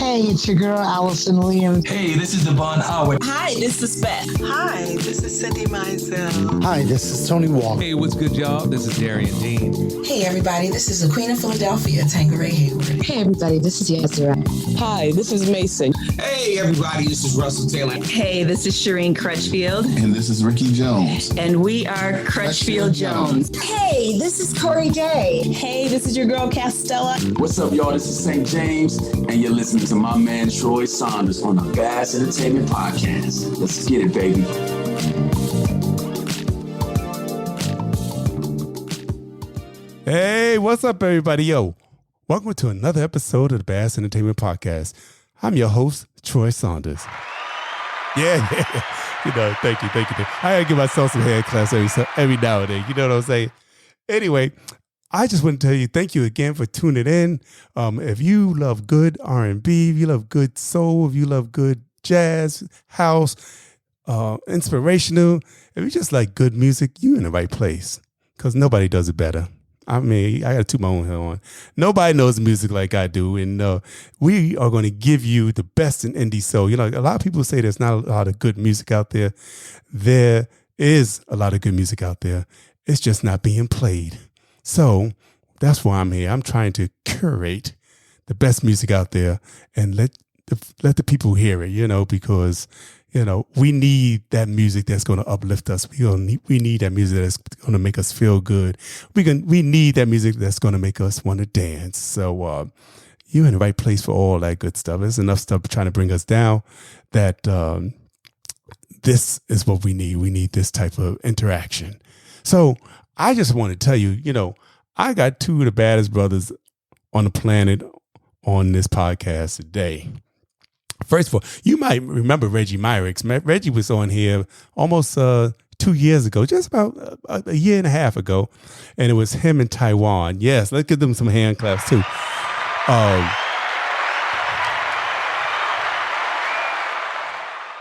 Hey, it's your girl, Allison Williams. Hey, this is Devon Howard. Hi, this is Beth. Hi, this is Cindy Mizell. Hi, this is Tony Walker. Hey, what's good, y'all? This is Darian Dean. Hey, everybody. This is the Queen of Philadelphia, Tangeray Hayward. Hey, everybody. This is Yasser. Hi, this is Mason. Hey, everybody. This is Russell Taylor. Hey, this is Shireen Crutchfield. And this is Ricky Jones. And we are Crutchfield Jones. Hey, this is Corey Day. Hey, this is your girl, Castella. What's up, y'all? This is St. James, and you're listening to my man, Troy Saunders, on the BAAS Entertainment Podcast. Let's get it, baby. Hey, what's up, everybody? Yo, welcome to another episode of the BAAS Entertainment Podcast. I'm your host, Troy Saunders. Yeah. Thank you. I gotta give myself some hand claps every now and then. You know what I'm saying? Anyway, I just want to tell you, thank you again for tuning in. If you love good R&B, if you love good soul, if you love good jazz, house, inspirational, if you just like good music, you're in the right place because nobody does it better. I mean, I got to toot my own horn. Nobody knows music like I do. And we are going to give you the best in indie soul. You know, a lot of people say there's not a lot of good music out there. There is a lot of good music out there. It's just not being played. So that's why I'm here. I'm trying to curate the best music out there and let the people hear it, you know, because, you know, we need that music that's going to uplift us. We need that music that's going to make us feel good. We need that music that's going to make us want to dance. So you're in the right place for all that good stuff. There's enough stuff trying to bring us down that this is what we need. We need this type of interaction. So I just want to tell you, you know, I got two of the baddest brothers on the planet on this podcast today. First of all, you might remember Regi Myrix. Regi was on here almost 2 years ago, just about a year and a half ago. And it was him in Taiwan. Yes, let's give them some hand claps too.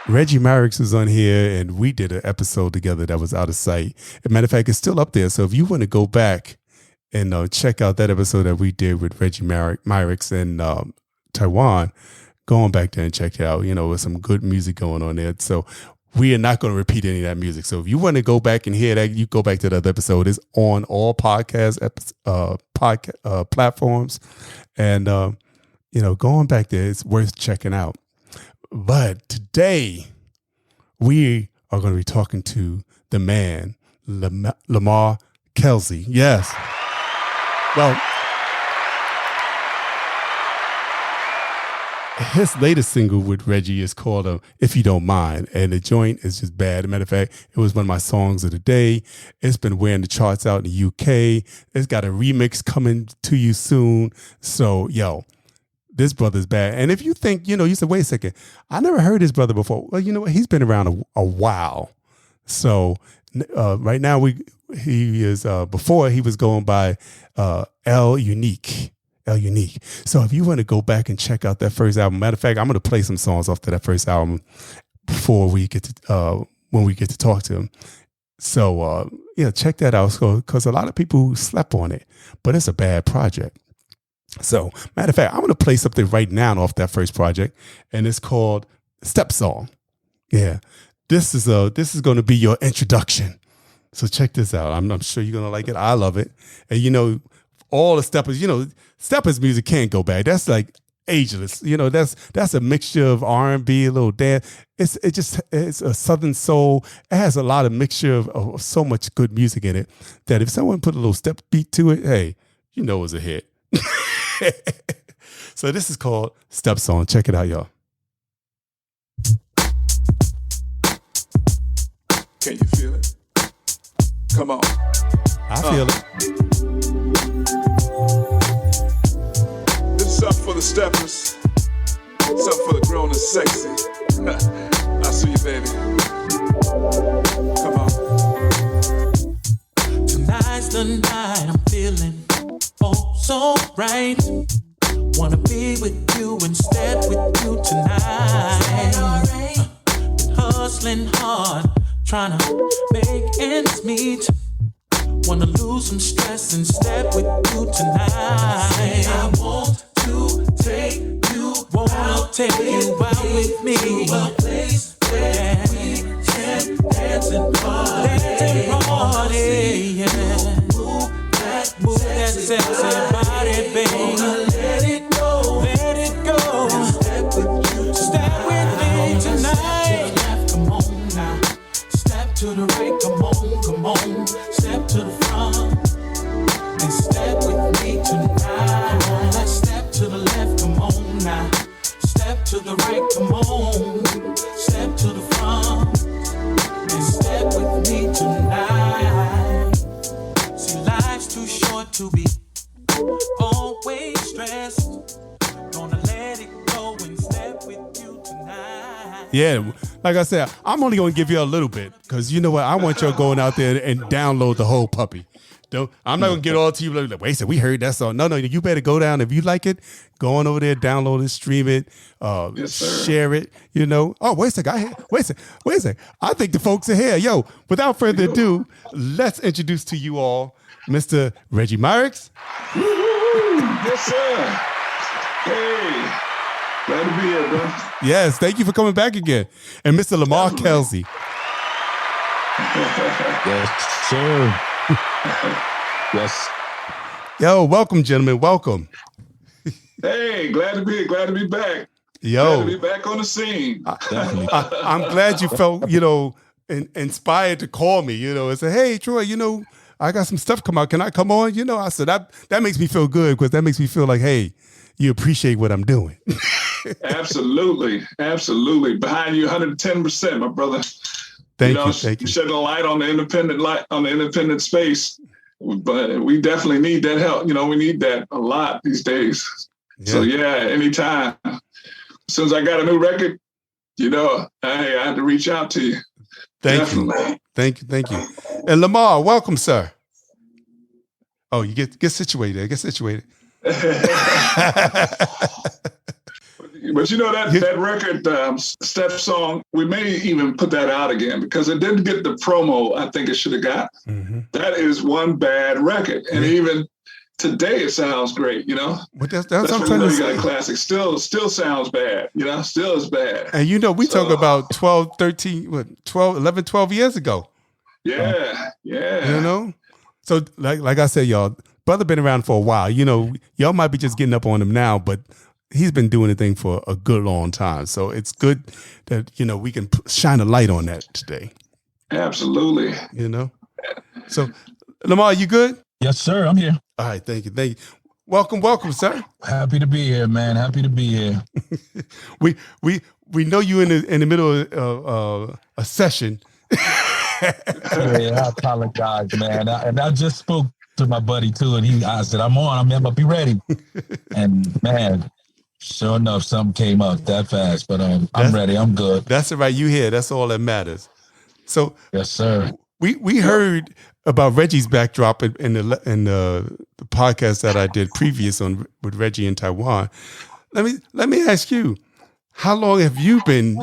Regi Myrix was on here and we did an episode together that was out of sight. As a matter of fact, it's still up there. So if you want to go back and check out that episode that we did with Regi Myrix in Taiwan, go on back there and check it out. You know, with some good music going on there. So we are not going to repeat any of that music. So if you want to go back and hear that, you go back to the other episode. It's on all podcast platforms. And, you know, going back there, it's worth checking out. But today, we are going to be talking to the man, Lamar Kelsey. Yes. Well, his latest single with Regi is called If You Don't Mind. And the joint is just bad. As a matter of fact, it was one of my songs of the day. It's been wearing the charts out in the UK. It's got a remix coming to you soon. So, yo, this brother's bad. And if you think, you know, you said, wait a second, I never heard this brother before. Well, you know what? He's been around a while. So right now he is, before he was going by El Unique. So if you want to go back and check out that first album, matter of fact, I'm going to play some songs off to that first album before we get to, when we get to talk to him. So yeah, check that out. Because a lot of people slept on it, but it's a bad project. So, matter of fact, I'm going to play something right now off that first project, and it's called Step Song. Yeah, this is going to be your introduction. So check this out. I'm sure you're going to like it. I love it. And you know, all the steppers, you know, steppers music can't go bad. That's like ageless. You know, that's a mixture of R&B, a little dance. It's a Southern soul. It has a lot of mixture of so much good music in it that if someone put a little step beat to it, hey, you know it's a hit. So this is called Step Song. Check it out, y'all. Can you feel it? Come on. I feel it. This is something for the steppers. Something for the grown and sexy. I see you, baby. Come on. Tonight's the night I'm feeling oh so right. Wanna be with you and step with you tonight. Hustling hard, trying to make ends meet. Wanna lose some stress and step with you tonight. I want to take you. Wanna take you out with me to a place where we can dance and party. Yeah. Move that sexy body, baby. Let it go. Step with me tonight. Come on now. Step to the right, come on. Step to the front. And step with me tonight. Come on, let's step to the left, come on now. Step to the right, come on. Step to the front. And step with me tonight. See, life's too short to be always stressed. Gonna let it go and step with you tonight. Yeah, like I said, I'm only going to give you a little bit because you know what? I want y'all going out there and download the whole puppy. I'm not going to get all to you like, wait a second, we heard that song. No, you better go down. If you like it, go on over there, download it, stream it, share it, you know. Oh, wait a second. I think the folks are here. Yo, without further ado, let's introduce to you all Mr. Regi Myrix. Yes, sir. Hey, glad to be here, bro. Yes, thank you for coming back again. And Mr. Lamar Kelsey. Yes, sir. Yes. Yo, welcome, gentlemen. Welcome. Hey, glad to be back. Yo, glad to be back on the scene. I'm glad you felt, inspired to call me, and say, hey, Troy, I got some stuff come out. Can I come on? I said, that makes me feel good because that makes me feel like, hey, you appreciate what I'm doing. Absolutely. Behind you 110%, my brother. Thank you. Shedding a light on the independent space. But we definitely need that help. We need that a lot these days. Yeah. So anytime. As soon as I got a new record, I had to reach out to you. Thank you. And Lamar, welcome, sir. Oh, you get situated. But that record, Step Song, we may even put that out again because it didn't get the promo I think it should have got. Mm-hmm. That is one bad record. And even today it sounds great, But that's what you got a classic. Still sounds bad, still is bad. And we talk about 11, 12 years ago. Yeah. So like I said, y'all, brother been around for a while. Y'all might be just getting up on him now, but he's been doing the thing for a good long time. So it's good that, we can shine a light on that today. Absolutely. So Lamar, you good? Yes, sir. I'm here. All right. Thank you. Welcome, sir. Happy to be here, man. Happy to be here. we know you in the middle of a session. I apologize, man. I just spoke to my buddy too, and I said, I'm gonna be ready. And man, sure enough, something came up that fast, but I'm ready. I'm good. That's all right. You here. That's all that matters. So yes, sir. We heard about Regi's backdrop in the podcast that I did previous with Regi in Taiwan. Let me ask you, how long have you been,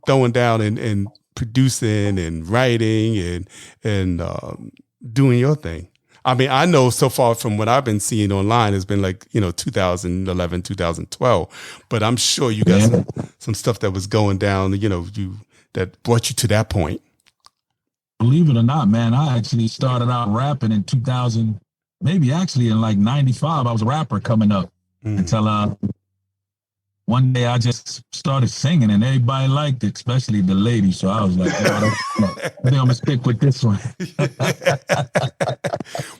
throwing down and producing and writing and doing your thing? I mean, I know so far from what I've been seeing online, it's been like, 2011, 2012. But I'm sure you got some stuff that was going down, that brought you to that point. Believe it or not, man, I actually started out rapping in 2000, maybe actually in like 95. I was a rapper coming up until one day I just started singing and everybody liked it, especially the ladies. So I was like, I think I'm going to stick with this one.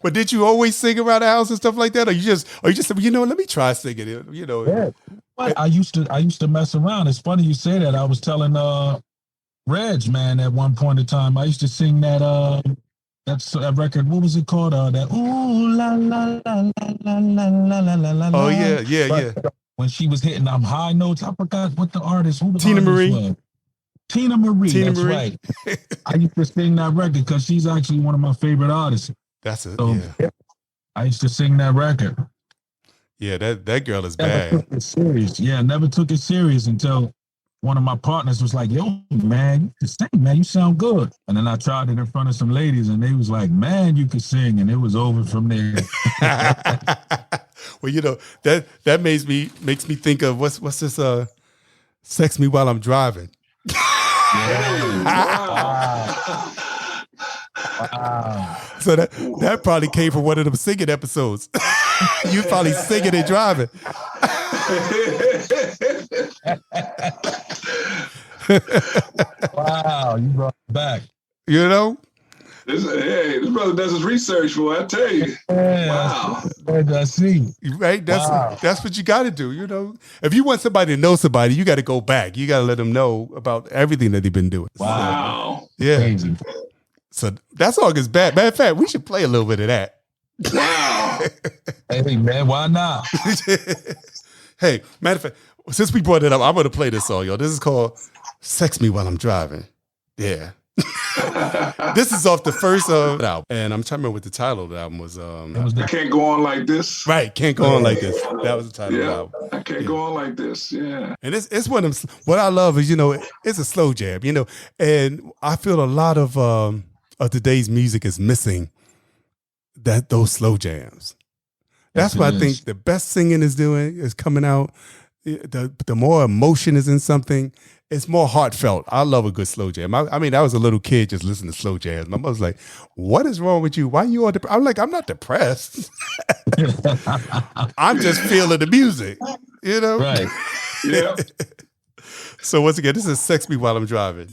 But did you always sing around the house and stuff like that? Or you just said, let me try singing it, Yeah. I used to mess around. It's funny you say that. I was telling Reg, man, at one point in time, I used to sing that record. What was it called? That ooh la la la la la la la la. Oh yeah. When she was hitting them high notes, I forgot what the artist. Who the Tina artist Marie. Was. Tina Marie. That's right. I used to sing that record because she's actually one of my favorite artists. That's it. So, yeah. I used to sing that record. Yeah, that girl is never bad. Took it serious. Yeah, never took it serious until one of my partners was like, "Yo, man, you can sing, man. You sound good." And then I tried it in front of some ladies, and they was like, "Man, you can sing," and it was over from there. Well, that makes me think of what's this Sex Me While I'm Driving. Wow. So that probably came from one of them singing episodes. You probably singing and driving. Wow, you brought it back. You know? This brother does his research, boy. I tell you. Yeah, wow. I see. Right? That's what you got to do. You know, if you want somebody to know somebody, you got to go back. You got to let them know about everything that they've been doing. Wow. Yeah. Crazy. So that song is bad. Matter of fact, we should play a little bit of that. Wow. Hey, man, why not? Hey, matter of fact, since we brought it up, I'm going to play this song, yo. This is called Sex Me While I'm Driving. Yeah. This is off the first album. And I'm trying to remember what the title of the album was. I Can't Go On Like This. Right, Can't Go On Like This. That was the title of the album. I Can't Go On Like This, yeah. And it's one of them, what I love is, it's a slow jam, and I feel a lot of today's music is missing those slow jams. That's what I think the best singing is coming out. The more emotion is in something, it's more heartfelt. I love a good slow jam. I mean, I was a little kid just listening to slow jams. My mother was like, "What is wrong with you? Why are you all depressed?" I'm like, "I'm not depressed. I'm just feeling the music, Right. Yeah. So once again, this is Sex Me While I'm Driving.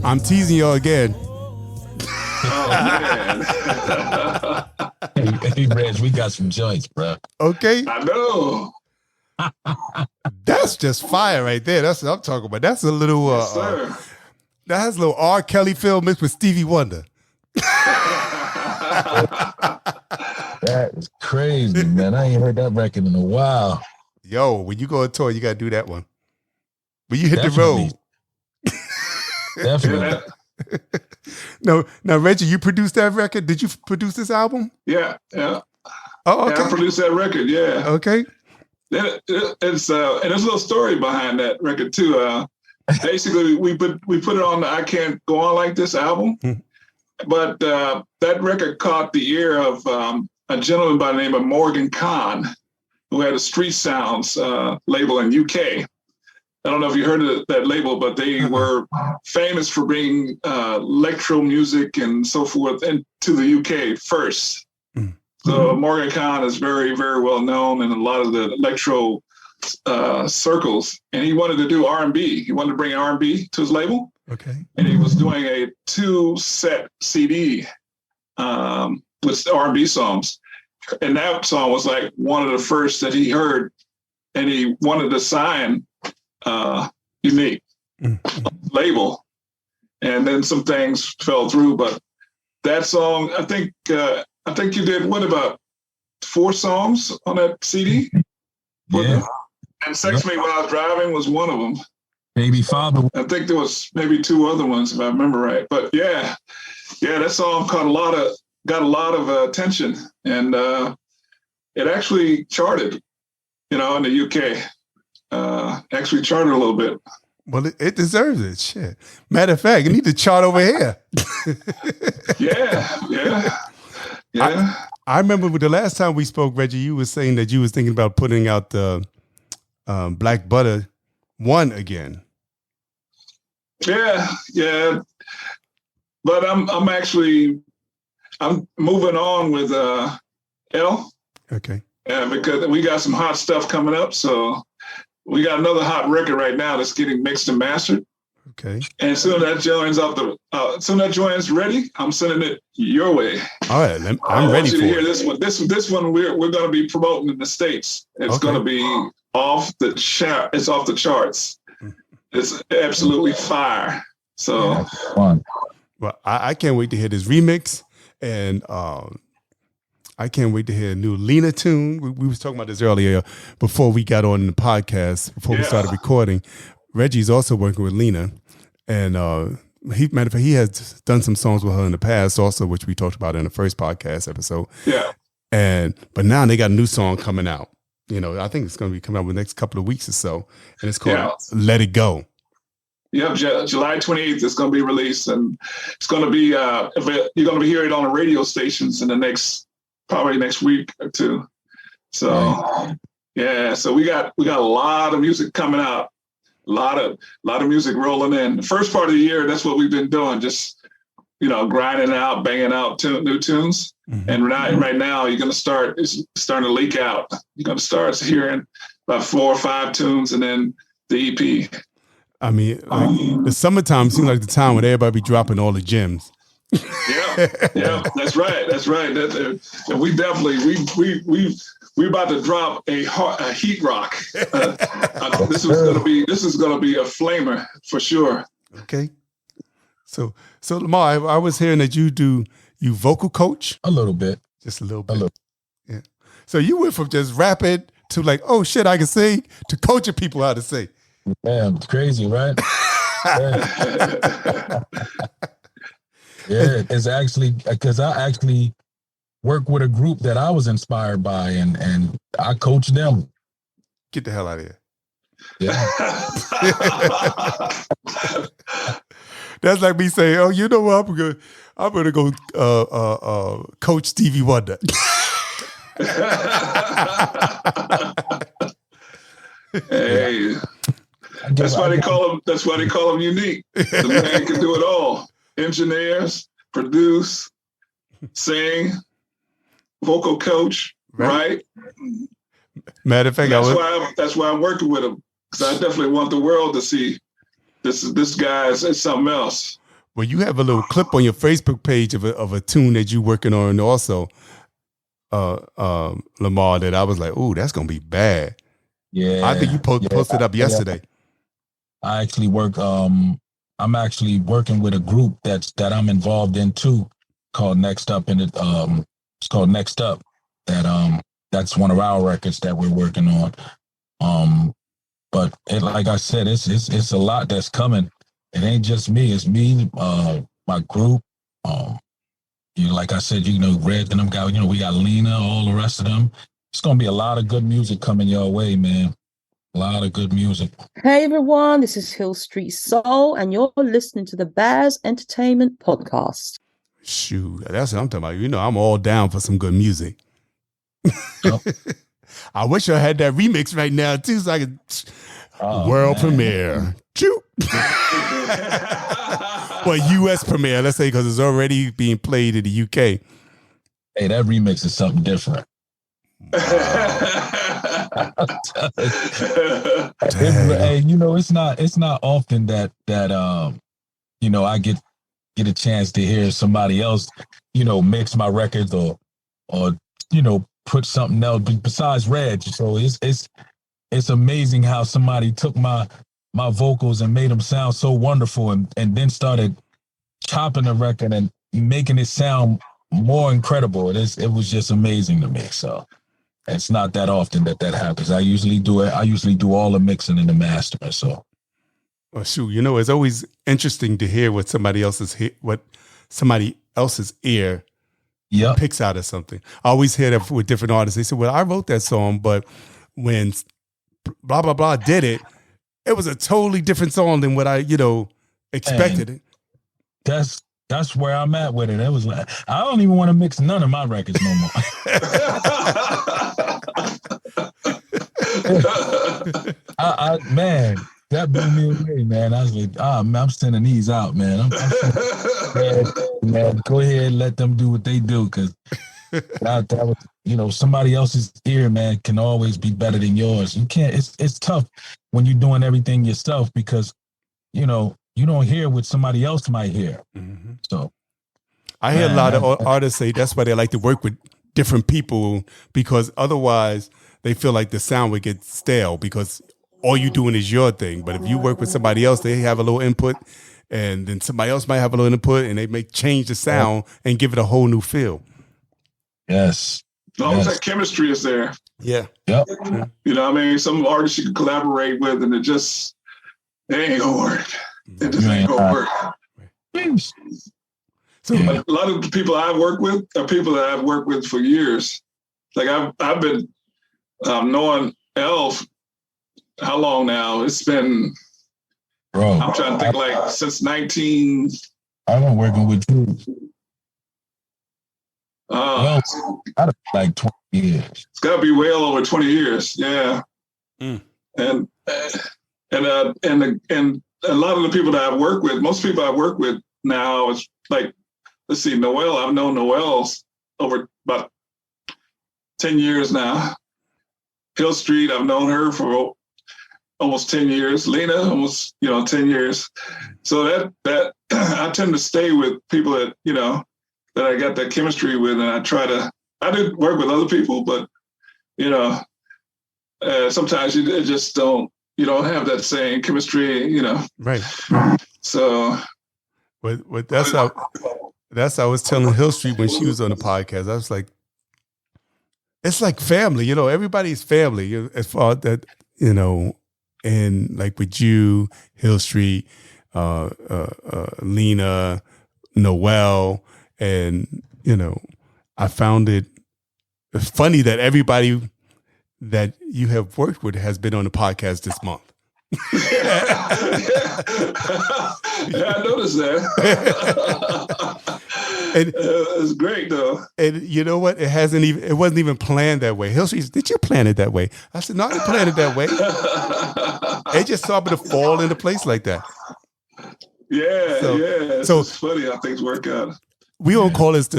I'm teasing y'all again. Oh, man. Hey, Reg, we got some joints, bro. Okay. I know. That's just fire right there. That's what I'm talking about. That's a little, Yes, sir. that has a little R. Kelly feel mixed with Stevie Wonder. That is crazy, man. I ain't heard that record in a while. Yo, when you go on tour, you got to do that one. When you hit the road. Definitely. Now, Reggie, you produced that record? Did you produce this album? Yeah. Oh, okay. Yeah, I produced that record, yeah. Okay. And there's a little story behind that record too. Basically, we put it on the I Can't Go On Like This album, but that record caught the ear of a gentleman by the name of Morgan Kahn, who had a Street Sounds label in UK. I don't know if you heard of that label, but they were famous for bringing electro music and so forth into the UK first. So Morgan Kahn is very, very well known in a lot of the electro circles, and he wanted to do R&B. He wanted to bring R&B to his label. Okay. And he was doing a 2-set CD with R&B songs. And that song was like one of the first that he heard, and he wanted to sign unique label. And then some things fell through, but that song, I think you did, what, about 4 songs on that CD? Yeah. And Sex Me While I Was Driving was one of them. Baby Father. I think there was maybe 2 other ones, if I remember right. But yeah, that song got a lot of attention, and it actually charted, in the UK. Actually charted a little bit. Well, it deserves it. Shit. Matter of fact, you need to chart over here. Yeah. I remember the last time we spoke, Reggie, you were saying that you was thinking about putting out the Black Butter 1 again. Yeah. But I'm moving on with L. Okay. Because we got some hot stuff coming up, so we got another hot record right now that's getting mixed and mastered. Okay. And as soon as that joins ready, I'm sending it your way. All right, I'm ready for you to hear it. this one. This one we're going to be promoting in the States. It's going to be off the chart. It's off the charts. It's absolutely fire. So fun. Well, I can't wait to hear this remix, and I can't wait to hear a new Lena tune. We was talking about this earlier before we got on the podcast, before we started recording. Reggie's also working with Lena, and matter of fact, he has done some songs with her in the past also, which we talked about in the first podcast episode. Yeah. But now they got a new song coming out. I think it's going to be coming out in the next couple of weeks or so, and it's called Let It Go. Yep, July 28th it's going to be released, and it's going to be you're going to be hearing it on the radio stations in probably next week or 2. So so we got a lot of music coming out, a lot of music rolling in. The first part of the year, that's what we've been doing, just grinding out, banging out new tunes. Mm-hmm. And right now it's starting to leak out. You're going to start hearing about 4 or 5 tunes, and then the EP. I mean, the summertime seems like the time when everybody be dropping all the gems. Yeah, that's right. And we definitely we about to drop a heat rock. This is gonna be a flamer for sure. Okay. So Lamar, I was hearing that you vocal coach a little bit, just a little bit. Yeah. So you went from just rapping to like, oh shit, I can sing, to coaching people how to sing. Man, it's crazy, right? Yeah, it's actually because I actually work with a group that I was inspired by, and I coach them. Get the hell out of here. Yeah. That's like me saying, oh, you know what, I'm gonna go coach Stevie Wonder. Hey. That's why they call him unique. The man can do it all. Engineers, produce, sing, vocal coach, right? Matter of fact, that's why I'm working with him, because I definitely want the world to see this guy is something else. Well, you have a little clip on your Facebook page of a tune that you're working on also, Lamar, that I was like, ooh, that's gonna be bad. Yeah, I think you posted up yesterday. I actually work. I'm actually working with a group that I'm involved in too, called Next Up, and it's called Next Up. That's one of our records that we're working on. But like I said, it's a lot that's coming. It ain't just me. It's me, my group. Like I said, Reg and them guys. We got Lena, all the rest of them. It's gonna be a lot of good music coming your way, man. A lot of good music. Hey everyone, this is Hill Street Soul, and you're listening to the BAAS Entertainment Podcast. Shoot, that's what I'm talking about. I'm all down for some good music. Yep. I wish I had that remix right now too, so I could world premiere. Shoot. Well, U.S. premiere, let's say, because it's already being played in the UK. Hey, that remix is something different. Hey, it's not often that I get a chance to hear somebody else, mix my records or put something else besides Reg. So it's amazing how somebody took my my vocals and made them sound so wonderful, and then started chopping the record and making it sound more incredible. It was just amazing to me. So it's not that often that happens. I usually do it. I usually do all the mixing and the mastering. So, well, shoot, it's always interesting to hear what somebody else's ear picks out of something. I always hear that with different artists. They say, "Well, I wrote that song, but when blah blah blah did it, it was a totally different song than what I expected." And that's where I'm at with it. It was like, I don't even want to mix none of my records no more. Man, that blew me away, man. I was like, man, I'm sending these out, man. Man, go ahead and let them do what they do, because that was, somebody else's ear, man, can always be better than yours. You can't. It's tough when you're doing everything yourself, because you don't hear what somebody else might hear. Mm-hmm. So I hear a lot of artists say that's why they like to work with different people, because otherwise they feel like the sound would get stale, because all you doing is your thing. But if you work with somebody else, they have a little input, and then somebody else might have a little input, and they may change the sound and give it a whole new feel. Yes. As long as that chemistry is there. Yeah. Yep. Some artists you can collaborate with, and it ain't gonna work. It just ain't gonna work. So a lot of the people I've worked with are people that I've worked with for years. Like I've been knowing Elf. How long now? It's been. Bro, I'm trying to think, since 19. I've been working with you. Like 20 years. It's got to be well over 20 years. Yeah. Mm. And a lot of the people that I've worked with, most people I work with now, is like, let's see, Noel. I've known Noel over about 10 years now. Hill Street, I've known her for almost 10 years. Lena, almost 10 years. So that I tend to stay with people that that I got that chemistry with, and I did work with other people, but sometimes you just don't. You don't have that same chemistry, Right. So, but that's how I was telling Hill Street when she was on the podcast. I was like, it's like family, everybody's family as far as that, and like with you, Hill Street, Lena, Noel, and I found it funny that everybody that you have worked with has been on the podcast this month. Yeah, I noticed that. And it's great though. And you know what? It wasn't even planned that way. Hill Street, did you plan it that way? I said, no, I didn't plan it that way. It just started to fall into place like that. Yeah, It's just funny how things work out. We're gonna call this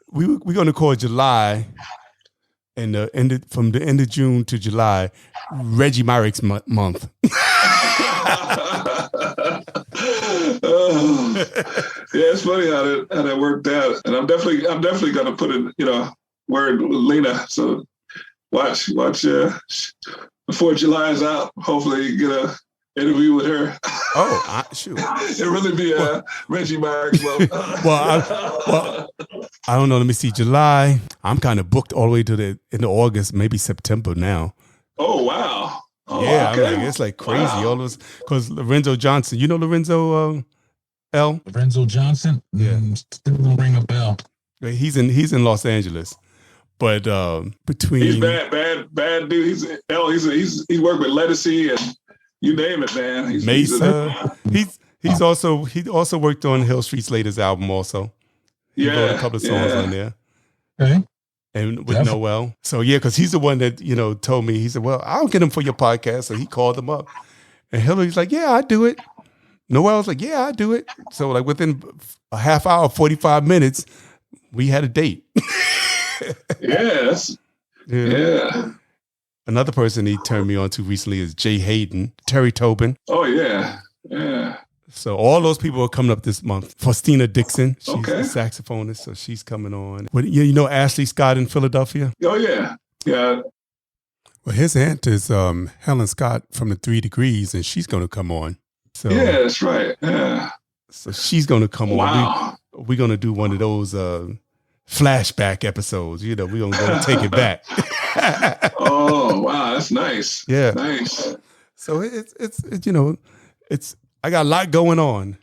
we're gonna call July. And from the end of June to July, Regi Myrix month. It's funny how that worked out, and I'm definitely gonna put in word with Lena. So watch before July is out. Hopefully, you get a interview with her. Oh, shoot! It'll really be a Regi Myrix month. I don't know. Let me see. July. I'm kind of booked all the way to into August, maybe September now. Oh wow! Oh, yeah, okay. I'm like, it's like crazy. Wow. All those, because Lorenzo Johnson. You know Lorenzo L. Lorenzo Johnson. Yeah, still don't ring a bell. He's in Los Angeles, but between he's bad dude. He's worked with Lettucey and you name it, man. Mesa. He also worked on Hill Street's latest album also. He wrote a couple of songs on there. Okay. And with Noel. So yeah, because he's the one that, told me, he said, well, I'll get him for your podcast. So he called him up. And Hillary's like, yeah, I do it. Noel's like, yeah, I do it. So like within a half hour, 45 minutes, we had a date. Yes. Yeah. Another person he turned me on to recently is Jay Hayden, Terry Tobin. Oh, yeah. Yeah. So all those people are coming up this month. Faustina Dixon, she's a saxophonist, so she's coming on. But you know Ashley Scott in Philadelphia? Oh, yeah. Yeah. Well, his aunt is Helen Scott from the 3 Degrees, and she's going to come on. So yeah, that's right. Yeah. So she's going to come on. Wow. We're going to do one of those flashback episodes. You know, we're going to take it back. Oh, wow. That's nice. Yeah. Nice. So it's you know, I got a lot going on.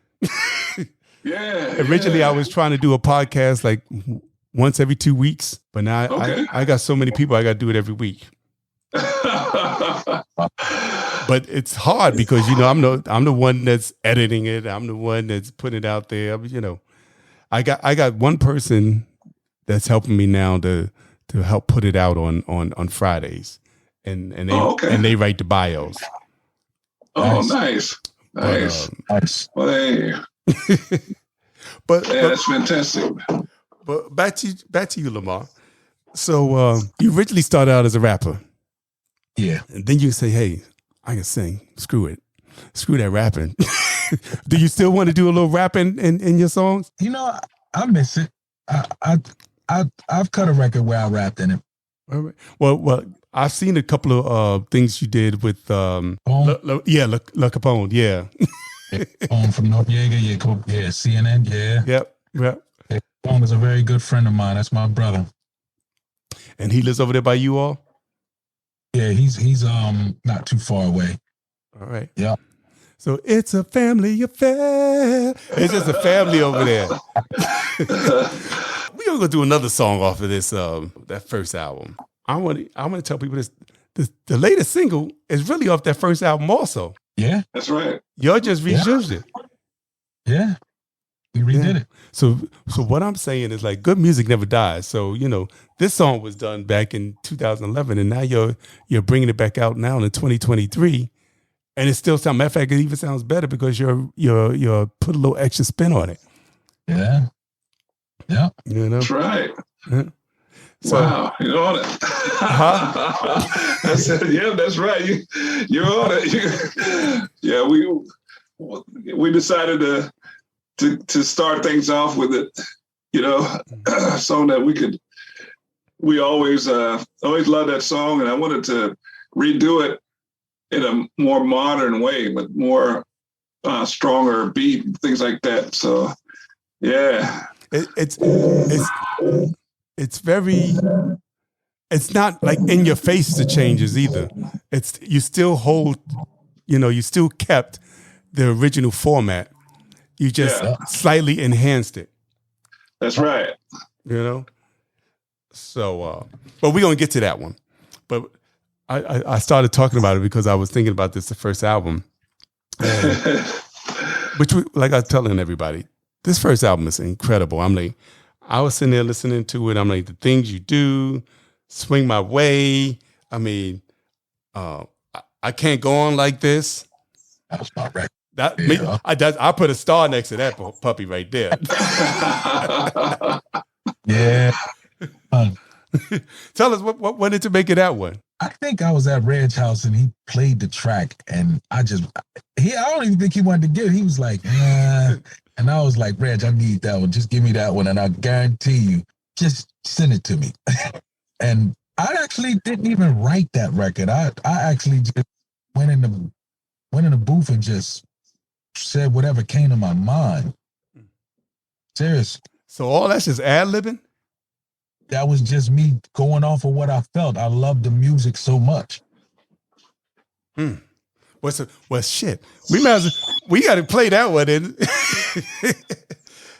Yeah. Originally, I was trying to do a podcast like once every 2 weeks, but now I got so many people, I got to do it every week. But it's hard because, you know, I'm the one that's editing it. I'm the one that's putting it out there. You know, I got one person that's helping me now to help put it out on Fridays, and they write the bios. Oh, nice. Nice. Well, hey. But that's fantastic. But back to you, Lamar. So you originally started out as a rapper. Yeah. And then you say, hey, I can sing. Screw it. Screw that rapping. Do you still want to do a little rapping in your songs? You know, I miss it. I've cut a record where I rapped in it. All right. Well, I've seen a couple of things you did with La Capone, yeah. From Noriega, yeah, CNN, yeah. Yep. Capone is a very good friend of mine. That's my brother. And he lives over there by you all? Yeah, he's not too far away. All right. Yeah. So it's a family affair. It's just a family over there. We're gonna go do another song off of this that first album. I want to tell people this. The latest single is really off that first album also. Yeah. That's right. Y'all just rejudged it. Yeah. We redid it. So what I'm saying is like good music never dies. So, you know, this song was done back in 2011 and now you're bringing it back out now in 2023 and it still sounds, matter of fact, it even sounds better because you're put a little extra spin on it. Yeah. Yeah. You know? That's right. Yeah. So, wow, you're on it. I said, yeah, that's right. You're on it. Yeah, we decided to start things off with it, you know, so that we always loved that song, and I wanted to redo it in a more modern way, with more stronger beat, things like that. So, yeah, it's not like in your face the changes either. You still kept the original format. You just slightly enhanced it. That's right. You know? So, but we're going to get to that one. But I started talking about it because I was thinking about the first album. Like I was telling everybody, this first album is incredible. I was sitting there listening to it. I'm like, the things you do, Swing My Way. I mean, I Can't Go On Like This. That was my record. I put a star next to that puppy right there. Yeah. Tell us what went into making that one. I think I was at Reg's house and he played the track and I don't even think he wanted to get it. He was like, and I was like, Reg, I need that one. Just give me that one. And I guarantee you, just send it to me. And I actually didn't even write that record. I actually just went in the booth and just said whatever came to my mind. Seriously. So all that's just ad-libbing? That was just me going off of what I felt. I loved the music so much. Well, shit. We got to play that one in.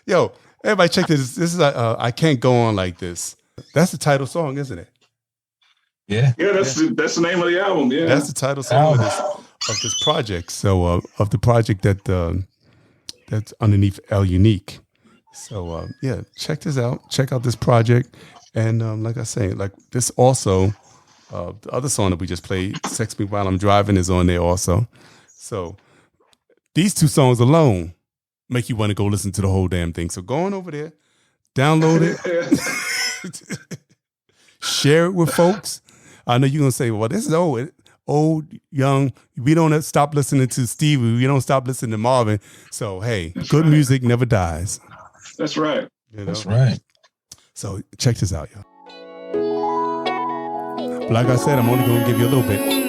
Yo, everybody check this. This is I Can't Go On Like This. That's the title song, isn't it? Yeah. Yeah, that's the name of the album. Yeah, that's the title song of this project. So of the project that's underneath El Unique. So yeah, check this out. Check out this project, and like I say, like this also, the other song that we just played, "Sex Me While I'm Driving," is on there also. So these two songs alone make you want to go listen to the whole damn thing. So go on over there, download it, share it with folks. I know you're gonna say, "Well, this is old, young. We don't stop listening to Stevie. We don't stop listening to Marvin." So hey, good music never dies. That's right. You know? That's right. So check this out, y'all. But like I said, I'm only going to give you a little bit.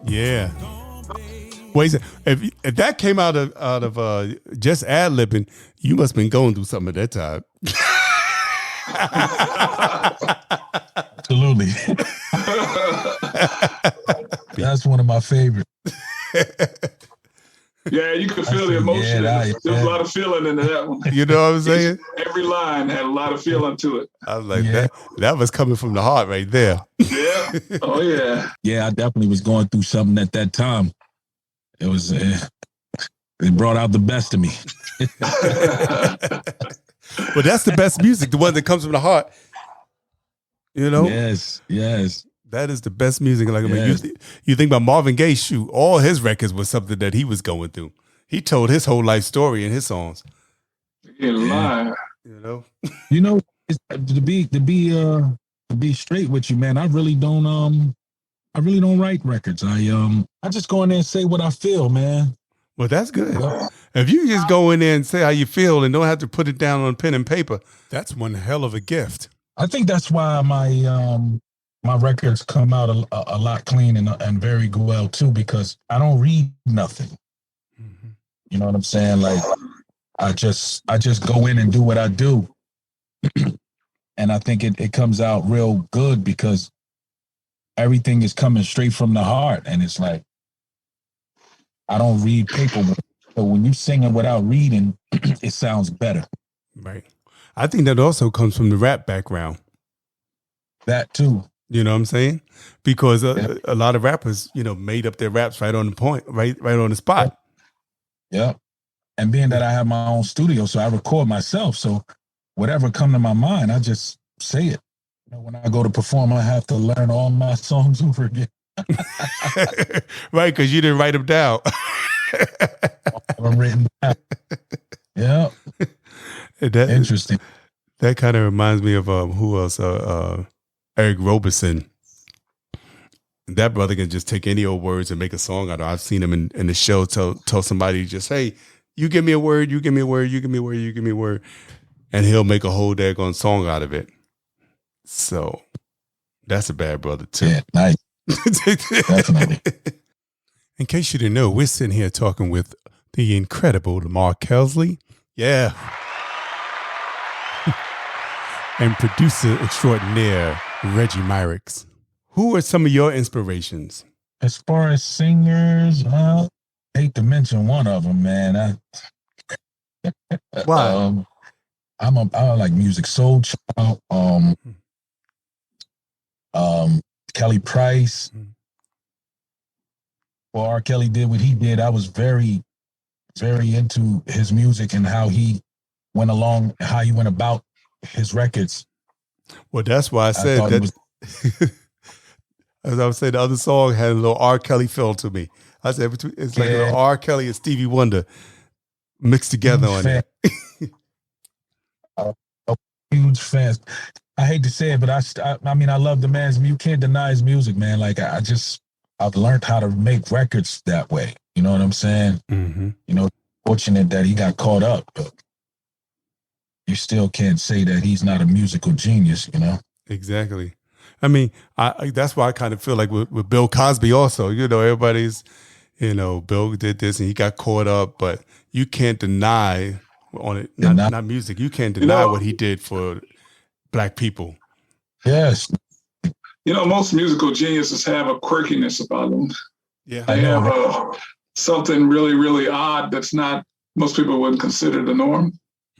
Yeah. Wait, if that came out of just ad-libbing, you must have been going through something at that time. Absolutely. That's one of my favorites. Yeah, you could feel the emotion. There's a lot of feeling into that one. You know what I'm saying? Every line had a lot of feeling to it. I was like, that was coming from the heart right there. Yeah. Oh, yeah. Yeah, I definitely was going through something at that time. It was, it brought out the best of me. But that's the best music, the one that comes from the heart. You know? Yes, yes. That is the best music. Like, I mean, you think about Marvin Gaye, shoot, all his records was something that he was going through. He told his whole life story in his songs. You liar. You know, to be straight with you, man, I really don't write records. I just go in there and say what I feel, man. Well, that's good. If you just go in there and say how you feel and don't have to put it down on pen and paper, that's one hell of a gift. I think that's why my records come out a lot clean and very well too, because I don't read nothing. Mm-hmm. You know what I'm saying? Like I just go in and do what I do. And I think it comes out real good because everything is coming straight from the heart. And it's like, I don't read paper. So when you sing it without reading, it sounds better. Right. I think that also comes from the rap background. That too. You know what I'm saying? Because a lot of rappers, made up their raps right on the point, right on the spot. Yeah. And being that I have my own studio, so I record myself. So whatever come to my mind, I just say it. When I go to perform, I have to learn all my songs over again. Right, because you didn't write them down. I'm written down. Yeah. Interesting. That kind of reminds me of who else? Eric Roberson. That brother can just take any old words and make a song out of it. I've seen him in the show tell somebody just, hey, you give me a word, you give me a word, you give me a word, you give me a word. And he'll make a whole daggone song out of it. So that's a bad brother too. Yeah, nice. Definitely. In case you didn't know, we're sitting here talking with the incredible Lamar Kelsey. Yeah. And producer extraordinaire, Regi Myrix. Who are some of your inspirations? As far as singers, I hate to mention one of them, man. Why? I like music. Soul Child, Kelly Price. Well, R. Kelly did what he did. I was very, very into his music and how he went along, how he went about his records. Well, that's why I said that. As I would say, the other song had a little R. Kelly feel to me. I said it's like a little R. Kelly and Stevie Wonder mixed together on that. Huge fans. I hate to say it, but I mean, I love the man's music. You can't deny his music, man. Like I've learned how to make records that way. You know what I'm saying? Mm-hmm. You know, fortunate that he got caught up, but you still can't say that he's not a musical genius, you know? Exactly. I mean, that's why I kind of feel like with Bill Cosby also, you know, everybody's, you know, Bill did this and he got caught up, but you can't deny on it, not music. You can't deny what he did for Black people. Yes. You know, most musical geniuses have a quirkiness about them. Yeah. They have something really, really odd that's not, most people wouldn't consider the norm.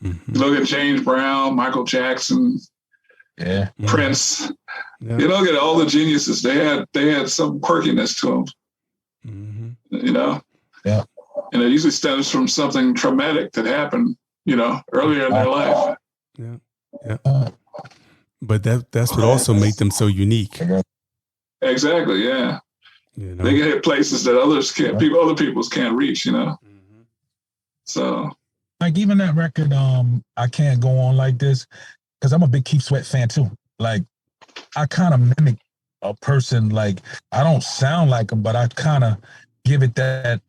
Mm-hmm. You look at James Brown, Michael Jackson, Prince. Yeah. You look at all the geniuses, they had some quirkiness to them. Mm-hmm. You know? Yeah. And it usually stems from something traumatic that happened, you know, earlier in their life. Yeah. Yeah. But that's what also made them so unique. Exactly, yeah. You know? They can hit places that other people's can't reach, you know? Mm-hmm. So. Like even that record, I Can't Go On Like This, because I'm a big Keith Sweat fan too. Like I kind of mimic a person, like I don't sound like them, but I kind of give it that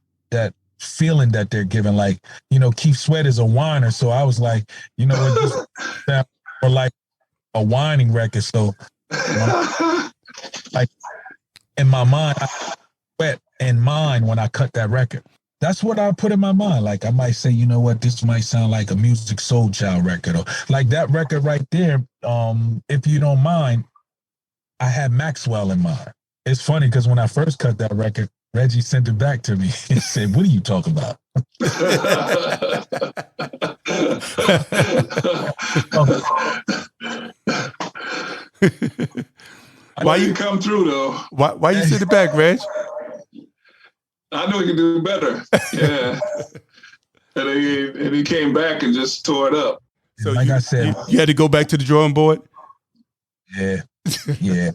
feeling that they're giving. Like, you know, Keith Sweat is a whiner, so I was like, you know, it just sounds more like a whining record. So, you know, like in my mind, I sweat in mind when I cut that record. That's what I put in my mind. Like I might say, you know what, this might sound like a Music Soul Child record, or like that record right there. If you don't mind, I had Maxwell in mind. It's funny because when I first cut that record, Reggie sent it back to me and said, "What are you talking about?" Why you come through though? Why you send it back, Reg? I knew he could do better. Yeah. and he came back and just tore it up. So like I said, you had to go back to the drawing board? Yeah. Yeah.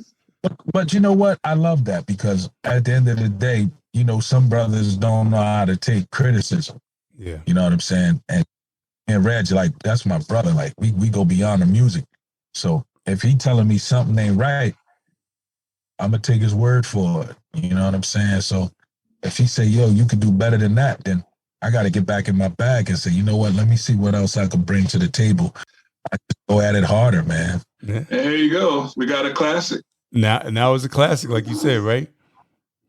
But you know what? I love that because at the end of the day, you know, some brothers don't know how to take criticism. Yeah. You know what I'm saying? And Reg, like, that's my brother. Like, we go beyond the music. So if he telling me something ain't right, I'm going to take his word for it. You know what I'm saying? So if he say, yo, you could do better than that, then I got to get back in my bag and say, you know what? Let me see what else I could bring to the table. I just go at it harder, man. Yeah. There you go. We got a classic. Now it's a classic, like you said, right?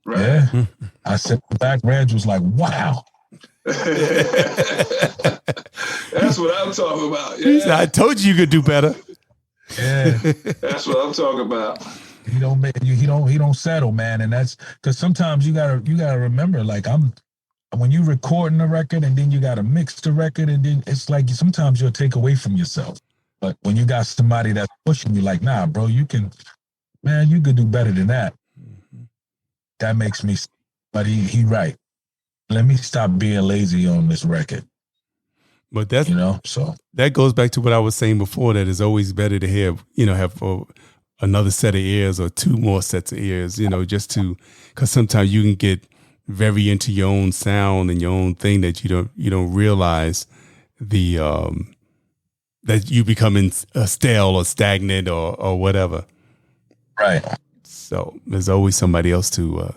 Right. Yeah. I said back, Reg was like, wow. That's what I'm talking about. Yeah. He said, I told you could do better. Yeah. That's what I'm talking about. He don't settle, man. And that's because sometimes you gotta remember, like when you recording a record and then you gotta mix the record, and then it's like sometimes you'll take away from yourself. But when you got somebody that's pushing you, like, nah, bro, you could do better than that. Mm-hmm. That makes me, but he right. Let me stop being lazy on this record. But that's, you know, so that goes back to what I was saying before, that it's always better to have another set of ears or two more sets of ears, you know, because sometimes you can get very into your own sound and your own thing that you don't realize that you becoming stale or stagnant or whatever. Right. So there's always somebody else to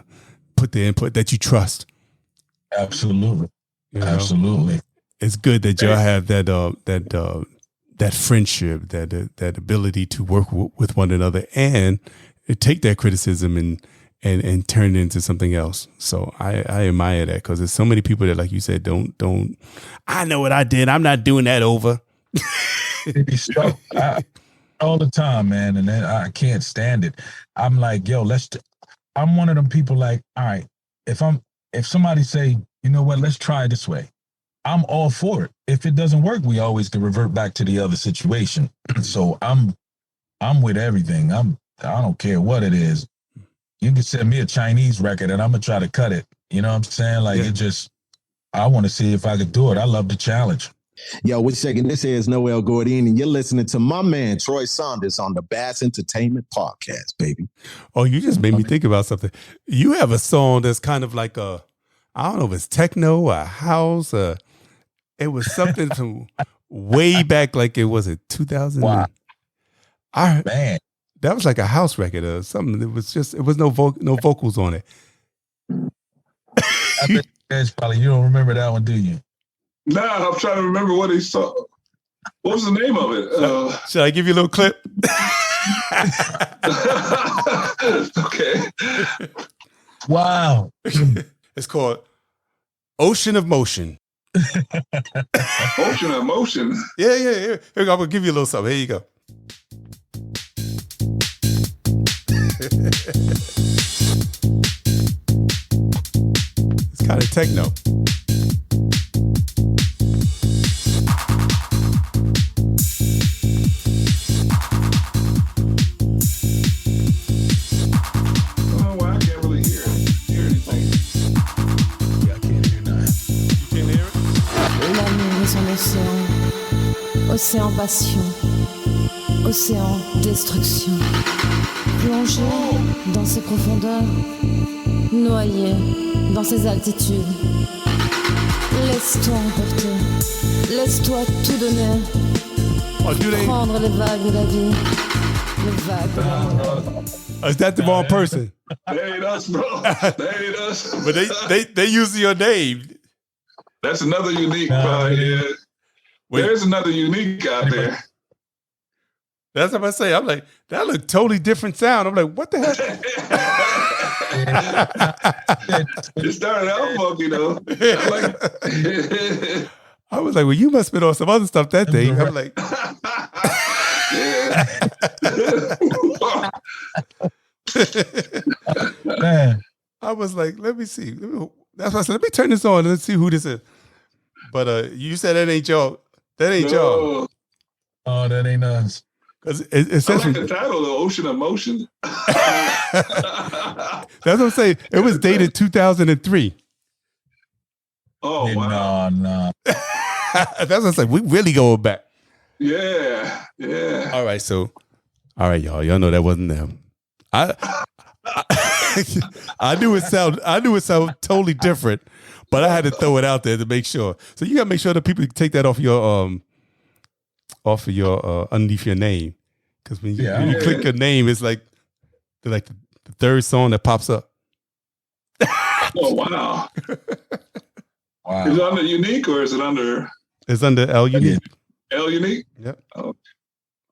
put the input that you trust. Absolutely. You know? Absolutely. It's good that y'all have that friendship, that ability to work with one another and take that criticism and turn it into something else. So I admire that, because there's so many people that, like you said, don't. I know what I did. I'm not doing that over. All the time, man, and then I can't stand it. I'm like, yo, I'm one of them people like, all right, if somebody say, you know what, let's try it this way, I'm all for it. If it doesn't work, we always can revert back to the other situation. So I'm with everything. I don't care what it is. You can send me a Chinese record and I'm gonna try to cut it. You know what I'm saying? Like it just, I want to see if I could do it. I love the challenge. Yo, wait a second. This is Noel Gordon, and you're listening to my man Troy Saunders on the BAAS Entertainment Podcast, baby. Oh, you just made me think about something. You have a song that's kind of like I don't know if it's techno or house. It was something from way back, like it was 2000. Wow. Man, that was like a house record or something. It was no vocals on it. I think that's probably, you don't remember that one, do you? No, I'm trying to remember what he saw. What was the name of it? Should I give you a little clip? Okay. Wow. It's called Ocean of Motion. Ocean of Motion? Yeah. Here we go. I'm going to give you a little something. Here you go. It's kind of techno. Océan passion, océan destruction, plongé dans ses profondeurs, noyé dans ses altitudes. Laisse-toi emporter, laisse-toi tout donner, prendre les vagues de la vie, les vagues de l'amour. Is that the wrong person? That ain't us, bro. That ain't us. But they use your name. That's another unique, yeah. There's another unique out there. That's what I say. I'm like, that looked totally different sound. I'm like, what the heck? It started out funky though. I was like, well, you must have been on some other stuff that day. I'm like, Man. I was like, let me see. That's why I said, let me turn this on and let's see who this is. But you said that ain't y'all. That ain't y'all. Oh, that ain't us. Because it says I like the title, The Ocean of Motion. That's what I'm saying. It was dated 2003. Oh, wow. No. That's what I'm saying. We really going back. Yeah. All right, y'all. Y'all know that wasn't them. I knew it sounded totally different, but I had to throw it out there to make sure. So you got to make sure that people take that off your underneath your name, because when you click your name, it's like the third song that pops up. Oh wow! Wow. Is it under Unique or is it under? It's under L Unique. L Unique. Yep. Oh.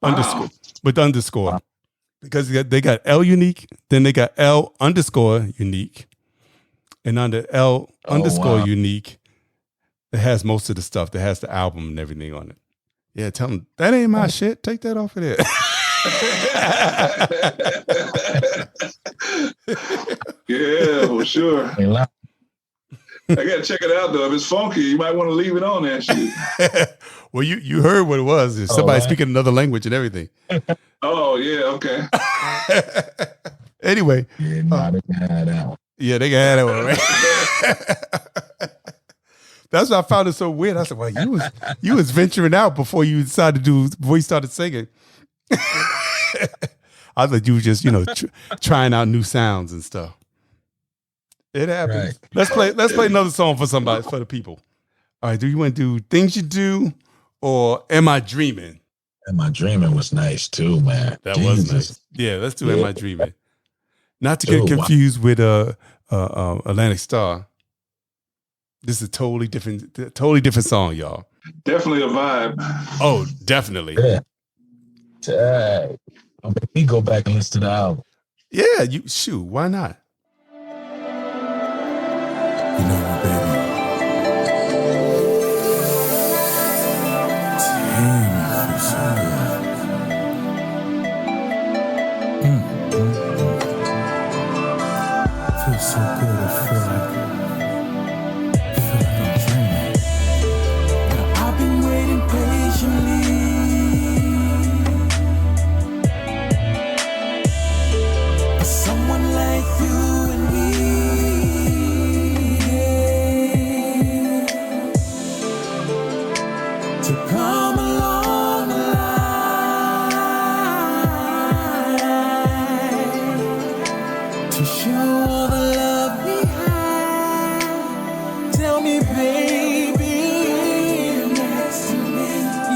Underscore with underscore. Wow. Because they got L Unique, then they got L underscore Unique, and under L underscore Unique, it has most of the stuff. That has the album and everything on it. Yeah, tell them that ain't my shit. Take that off of there. Yeah, for sure. I gotta check it out though. If it's funky, you might want to leave it on there. Shit. Well, you heard what it was. It's somebody speaking another language and everything. Oh yeah, okay. Anyway, they can have that one. Yeah, they can have that one, right? That's why I found it so weird. I said, "Well, you was venturing out before you started singing." I thought you were just trying out new sounds and stuff. It happens. Right. Let's play another song for the people. All right, do you want to do Things You Do or Am I Dreaming? Am I Dreaming was nice too, man. That was nice. Yeah, let's do Am I Dreaming. Not to get confused with Atlantic Star. This is a totally different song, y'all. Definitely a vibe. Oh, definitely. Yeah. I'll make me go back and listen to the album. Yeah, why not? You know what, baby? Damn, you feel so good. Feels so good, I feel like I'm dreaming. Now I've been waiting patiently for someone like you. all the love we had. Tell me, baby, next to me,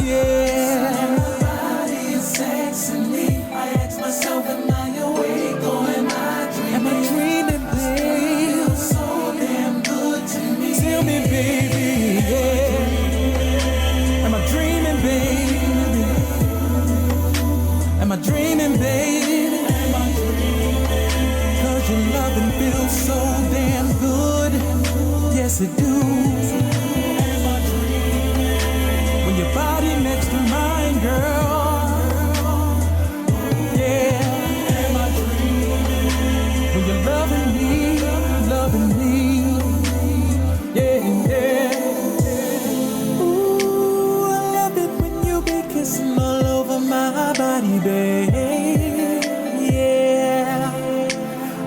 yeah. Somebody is sexing me. I ask myself, am I awake or am I dreaming? Am I dreaming, baby? Feels so damn good to me. Tell me, baby, yeah. Am I dreaming, baby? Am I dreaming, baby? Am I dreaming? 'Cause your loving feels so damn good. Yes, it do. Am I dreaming? When your body next to mine, girl. Yeah. Am I dreaming? When you're loving me, loving me. Yeah, yeah. Ooh, I love it when you be kissing all over my body, babe. Yeah.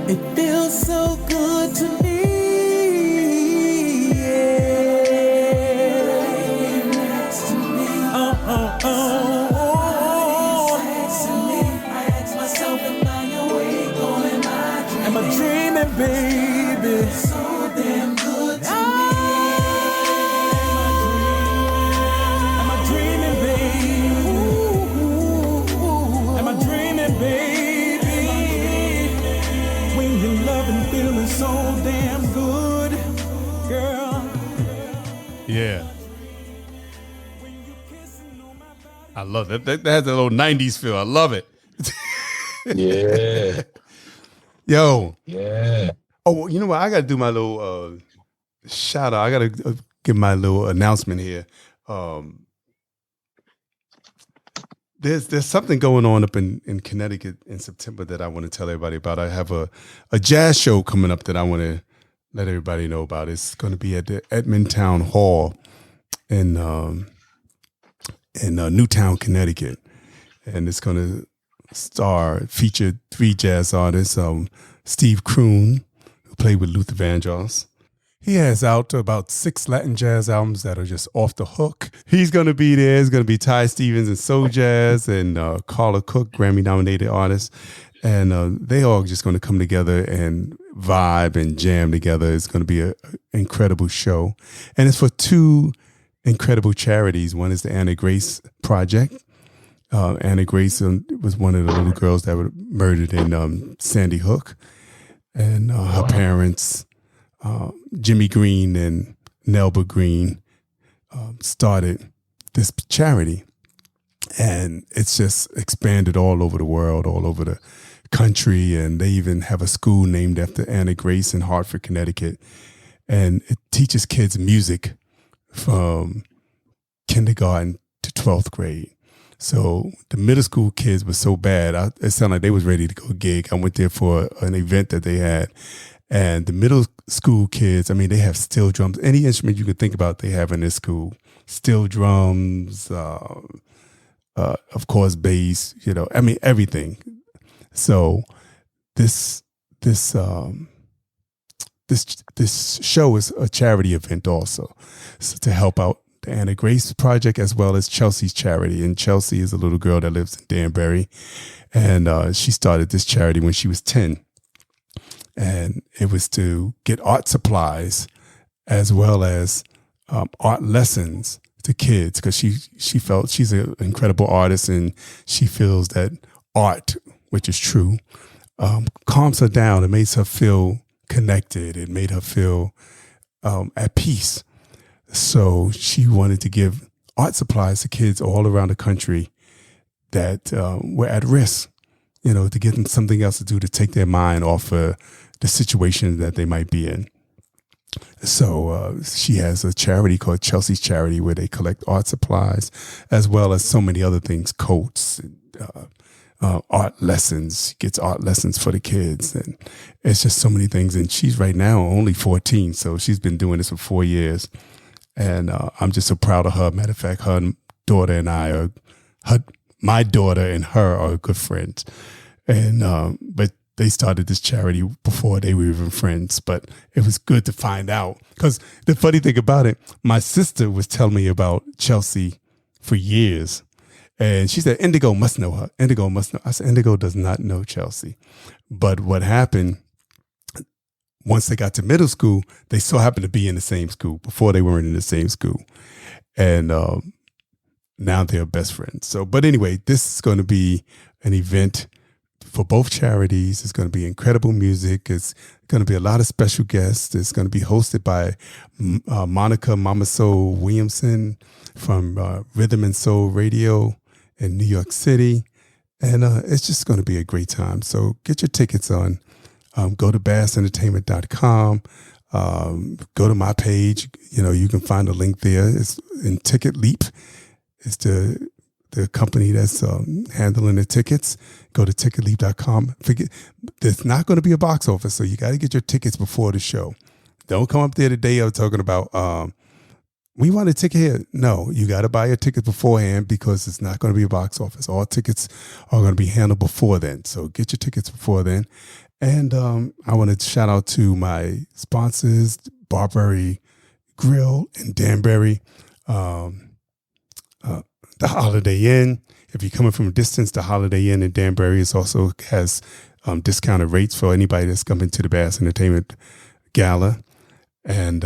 It feels so good to me. Am I dreaming, baby? So damn good to me. Am I dreaming, baby? Am I dreaming, baby? When you're loving, feeling so damn good, girl. Yeah. I love it. That has a little 90s feel. I love it. Yeah. Yo. Yeah. Oh, you know what? I got to do my little shout out. I got to give my little announcement here. There's something going on up in Connecticut in September that I want to tell everybody about. I have a jazz show coming up that I want to let everybody know about. It's going to be at the Edmond Town Hall in Newtown, Connecticut. And it's going to feature 3 jazz artists. Steve Kroon, who played with Luther Vandross. He has out about 6 Latin jazz albums that are just off the hook. He's going to be there. It's going to be Ty Stevens and Soul Jazz and Carla Cook, Grammy-nominated artist. And they all just going to come together and vibe and jam together. It's going to be an incredible show. And it's for 2 incredible charities. One is the Anna Grace Project. Anna Grace was one of the little girls that were murdered in Sandy Hook. And her parents, Jimmy Green and Nelba Green, started this charity. And it's just expanded all over the world, all over the country. And they even have a school named after Anna Grace in Hartford, Connecticut. And it teaches kids music from kindergarten to 12th grade. So the middle school kids were so bad. It sounded like they was ready to go gig. I went there for an event that they had. And the middle school kids, I mean, they have steel drums. Any instrument you could think about, they have in this school. Steel drums, of course, bass, I mean, everything. So this show is a charity event also, so to help out the Anna Grace Project as well as Chelsea's charity. And Chelsea is a little girl that lives in Danbury. And she started this charity when she was 10. And it was to get art supplies as well as art lessons to kids, because she felt she's an incredible artist and she feels that art, which is true, calms her down. It makes her feel connected. It made her feel at peace. So she wanted to give art supplies to kids all around the country that were at risk, to give them something else to do to take their mind off the situation that they might be in. So she has a charity called Chelsea's Charity where they collect art supplies as well as so many other things, coats, art lessons. She gets art lessons for the kids. And it's just so many things. And she's right now only 14. So she's been doing this for 4 years. And I'm just so proud of her. Matter of fact, her daughter and I my daughter and her are good friends. And but they started this charity before they were even friends. But it was good to find out, because the funny thing about it, my sister was telling me about Chelsea for years. And she said, Indigo must know her. Indigo must know. I said, Indigo does not know Chelsea. But what happened, once they got to middle school, they so happened to be in the same school. Before they weren't in the same school. And now they're best friends. So, but anyway, this is going to be an event for both charities. It's going to be incredible music. It's going to be a lot of special guests. It's going to be hosted by Monica Mama Soul Williamson from Rhythm and Soul Radio in New York City. And it's just going to be a great time. So get your tickets on. Go to BAASentertainment.com. Go to my page. You can find a link there. It's in Ticket Leap. It's the company that's handling the tickets. Go to ticketleap.com. There's not going to be a box office, so you got to get your tickets before the show. Don't come up there the day of talking about, we want a ticket here. No, you got to buy your ticket beforehand because it's not going to be a box office. All tickets are going to be handled before then. So get your tickets before then. And I want to shout out to my sponsors, Barberry Grill in Danbury, the Holiday Inn. If you're coming from a distance, the Holiday Inn in Danbury also has discounted rates for anybody that's coming to the BAAS Entertainment Gala. And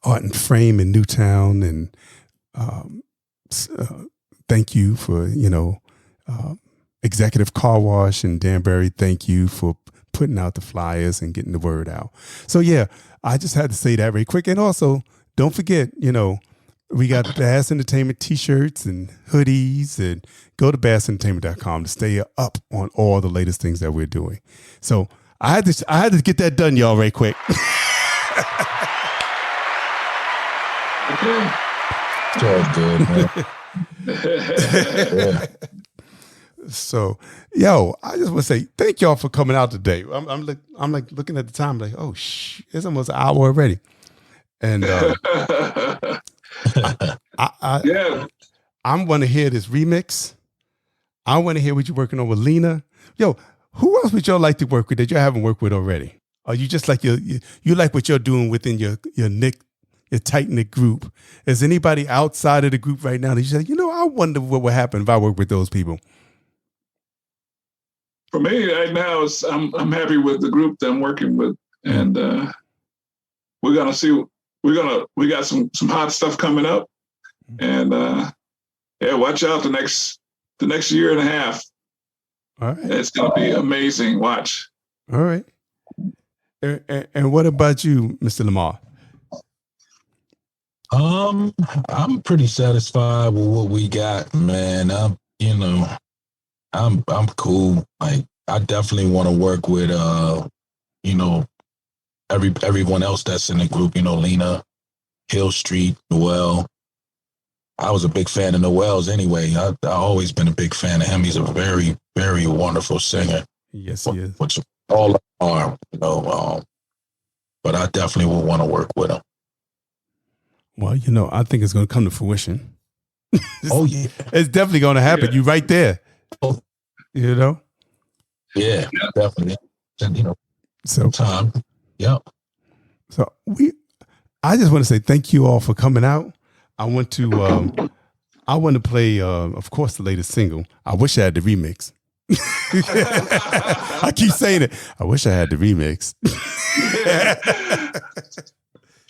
Art and Frame in Newtown. And thank you for, Executive Car Wash in Danbury. Thank you for putting out the flyers and getting the word out. So, yeah, I just had to say that very quick. And also, don't forget, we got BAAS Entertainment T-shirts and hoodies, and go to BAASentertainment.com to stay up on all the latest things that we're doing. So I had to get that done, y'all, right quick. Okay. It's all good, man. So, I just want to say thank y'all for coming out today. I'm like looking at the time, like, oh, it's almost an hour already. And I'm going to hear this remix. I want to hear what you're working on with Lena. Who else would y'all like to work with that you haven't worked with already? Or you just like you like what you're doing within your tight knit group? Is anybody outside of the group right now that you say, I wonder what would happen if I work with those people? For me right now, I'm happy with the group that I'm working with, and we're gonna see. We got some hot stuff coming up, and watch out the next year and a half. All right, it's gonna be amazing. Watch. All right. And what about you, Mr. Lamar? I'm pretty satisfied with what we got, man. I'm cool. Like, I definitely want to work with everyone else that's in the group, Lena, Hill Street, Noel. I was a big fan of Noel's anyway. I've always been a big fan of him. He's a very, very wonderful singer. Yes, he is. Which all are, but I definitely would want to work with him. Well, I think it's going to come to fruition. Oh, yeah. It's definitely going to happen. Yeah. You right there. Yeah, definitely. And, sometime. Yeah. So I just want to say thank you all for coming out. I want to play, of course, the latest single. I wish I had the remix. I keep saying it. I wish I had the remix.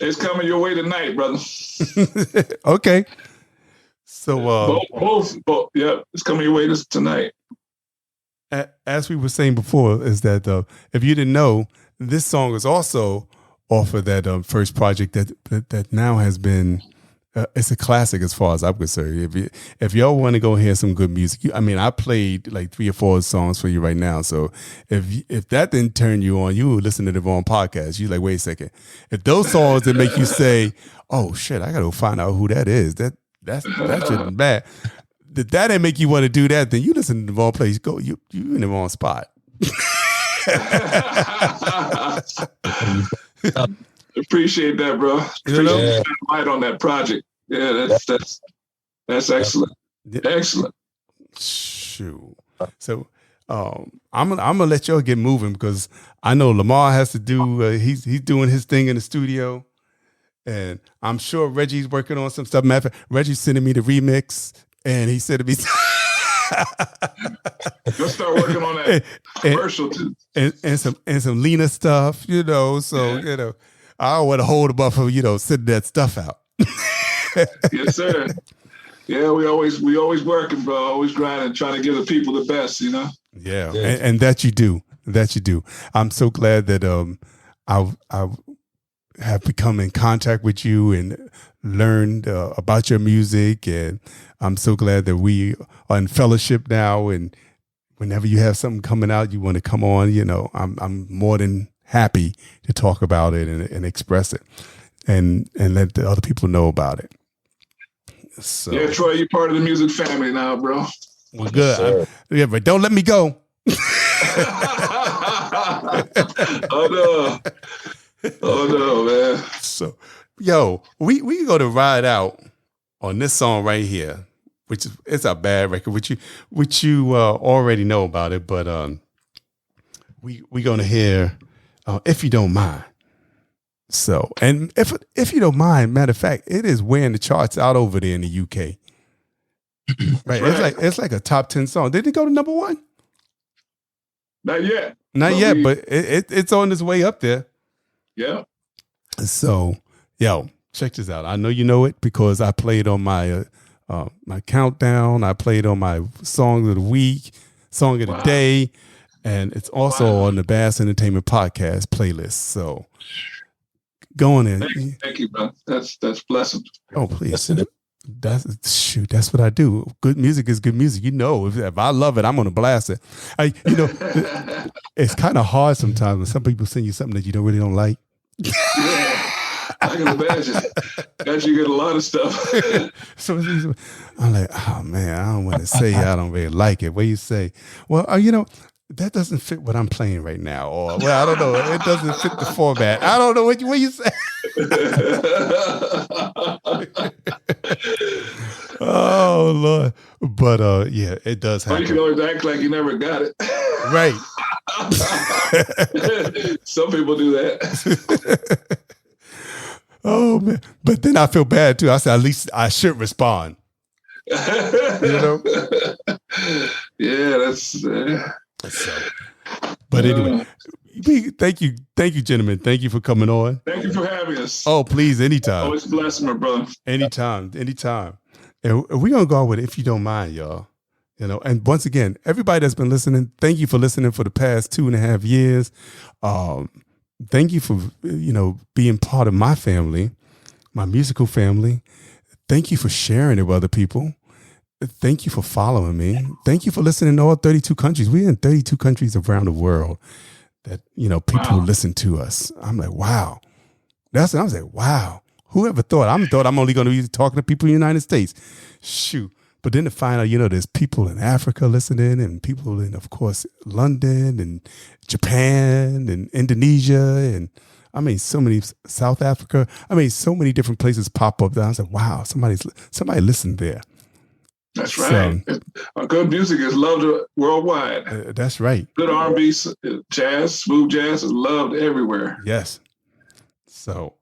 It's coming your way tonight, brother. Okay. So both. Yeah, it's coming your way tonight. As we were saying before, is that if you didn't know, this song is also off of that first project that now has been. It's a classic as far as I'm concerned. If y'all want to go hear some good music, I played like 3 or 4 songs for you right now. So if that didn't turn you on, you would listen to the wrong podcast. You're like, wait a second. If those songs that make you say, "Oh shit, I got to go find out who that is," that shouldn't be bad. That didn't make you want to do that, then you listen to the wrong place. Go, you in the wrong spot. Appreciate that, bro. Appreciate light on that project. Yeah, that's excellent. Excellent. Shoot. So I'm gonna let y'all get moving because I know Lamar has to do. He's doing his thing in the studio, and I'm sure Reggie's working on some stuff. Matter of fact, Reggie's sending me the remix, and he said to me, Let's start working on that commercial too. And some Lena stuff, So I don't want to hold them up for sending that stuff out. Yes, sir. Yeah, we always working, bro. Always grinding, trying to give the people the best, Yeah, and that you do. I'm so glad that I have become in contact with you and learned about your music, and I'm so glad that we are in fellowship now. And whenever you have something coming out, you want to come on, I'm more than happy to talk about it and express it, and let the other people know about it. So, yeah, Troy, you're part of the music family now, bro. Well, good. But don't let me go. Oh no, man. So, yo, we go to ride out on this song right here, which is it's a bad record, which you already know about it, but we gonna hear If You Don't Mind. So, and if you don't mind, matter of fact, it is wearing the charts out over there in the UK. Right. It's like a top 10 song. Did it go to number 1? Not yet. But it's on its way up there. Yeah. So, yo, check this out. I know you know it because I played on my my countdown. I played on my song of the week, song of the day, and it's also on the BAAS Entertainment Podcast playlist. So, go on in. Thank you, bro. That's blessing. Oh, please. That's what I do. Good music is good music. If I love it, I'm gonna blast it. It's kind of hard sometimes when some people send you something that you really don't like. Yeah, I can imagine. You get a lot of stuff. So I'm like, oh man, I don't want to say I don't really like it. What you say? Well, that doesn't fit what I'm playing right now, or well, I don't know. It doesn't fit the format. I don't know what you say. Oh Lord, but yeah, it does happen. You can always act like you never got it, right? Some people do that. Oh man, but then I feel bad too. I said at least I should respond. Yeah, that's. So, but anyway, thank you, gentlemen. Thank you for coming on. Thank you for having us. Oh, please, anytime. Always a blessing, my brother. Anytime. And we're gonna go with If You Don't Mind, y'all. And once again, everybody that's been listening, thank you for listening for the past 2.5 years. Thank you for being part of my family, my musical family. Thank you for sharing it with other people. Thank you for following me. Thank you for listening to all 32 countries. We're in 32 countries around the world that, people listen to us. I'm like, wow. I was like, wow. Whoever thought? I thought I'm only going to be talking to people in the United States. Shoot. But then to find out, there's people in Africa listening and people in, of course, London and Japan and Indonesia and so many South Africa. so many different places pop up there. I was like, wow, somebody listened there. That's right. Good music is loved worldwide. That's right. Good R&B, jazz, smooth jazz is loved everywhere. Yes. So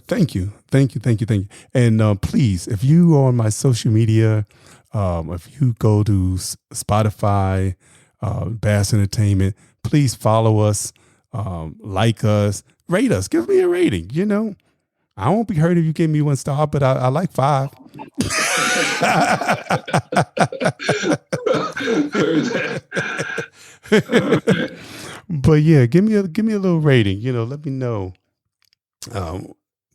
thank you. And please, if you are on my social media, if you go to Spotify, BAAS Entertainment, please follow us, like us, rate us, give me a rating. I won't be hurt if you give me 1 star, but I like 5. But yeah, give me a little rating. Let me know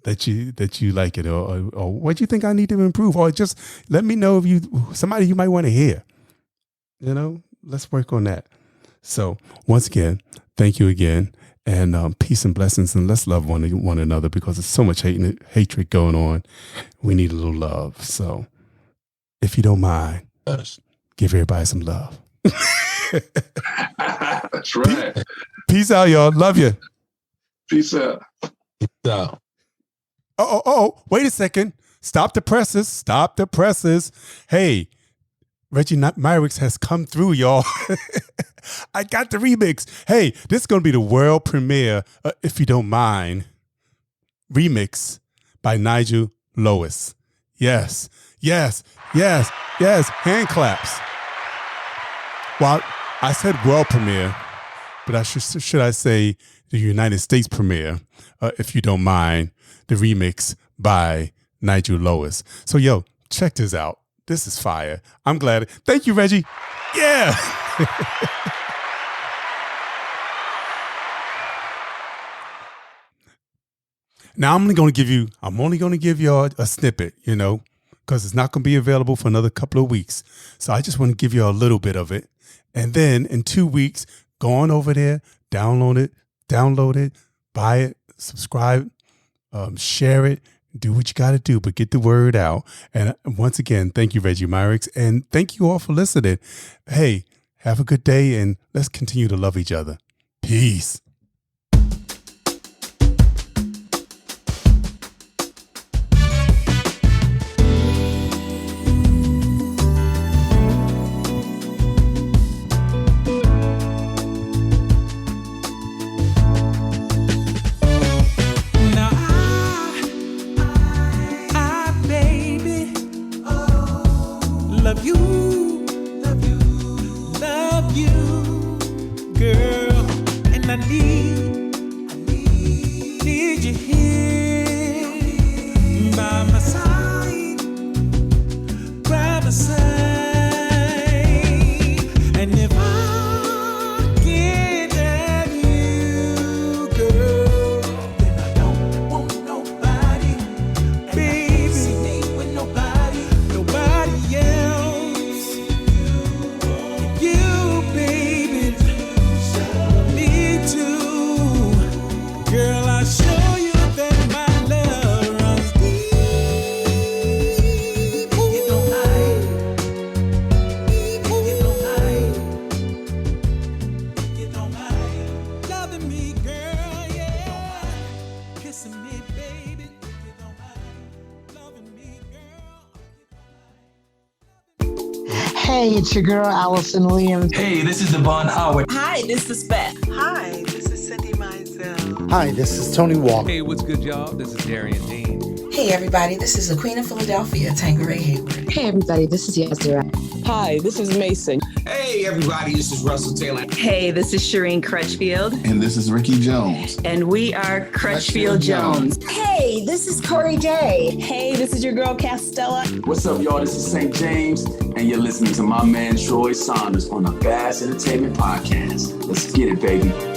that you like it, or what you think I need to improve, or just let me know if somebody you might want to hear. Let's work on that. So once again, thank you again. And peace and blessings, and let's love one another because there's so much hatred going on. We need a little love. So if you don't mind, give everybody some love. That's right. Peace out, y'all. Love you. Peace out. Peace out. Oh, wait a second. Stop the presses. Hey, Regi Myrix has come through, y'all. I got the remix. Hey, this is going to be the world premiere, If You Don't Mind, remix by Nigel Lewis. Yes. Hand claps. Well, I said world premiere, but should I say the United States premiere, if you don't mind, the remix by Nigel Lewis. So, yo, check this out. This is fire. I'm glad. Thank you, Regi. Yeah. Now I'm only going to give you a snippet, because it's not going to be available for another couple of weeks. So I just want to give you a little bit of it. And then in 2 weeks, go on over there, download it, buy it, subscribe, share it, do what you got to do, but get the word out. And once again, thank you, Regi Myrix. And thank you all for listening. Hey, have a good day and let's continue to love each other. Peace. Hey, it's your girl, Allison Williams. Hey, this is Devon Howard. Hi, this is Beth. Hi, this is Cindy Mizell. Hi, this is Tony Walker. Hey, what's good, y'all? This is Darian Dean. Hey, everybody, this is the Queen of Philadelphia, Tanqueray Hayward. Hey, everybody, this is Yazira. Hi, this is Mason. Hey, everybody, this is Russell Taylor. Hey, this is Shireen Crutchfield. And this is Ricky Jones. And we are Crutchfield Jones. Hey, this is Corey Day. Hey, this is your girl, Castella. What's up, y'all? This is St. James, and you're listening to my man, Troy Saunders, on the BAAS Entertainment Podcast. Let's get it, baby.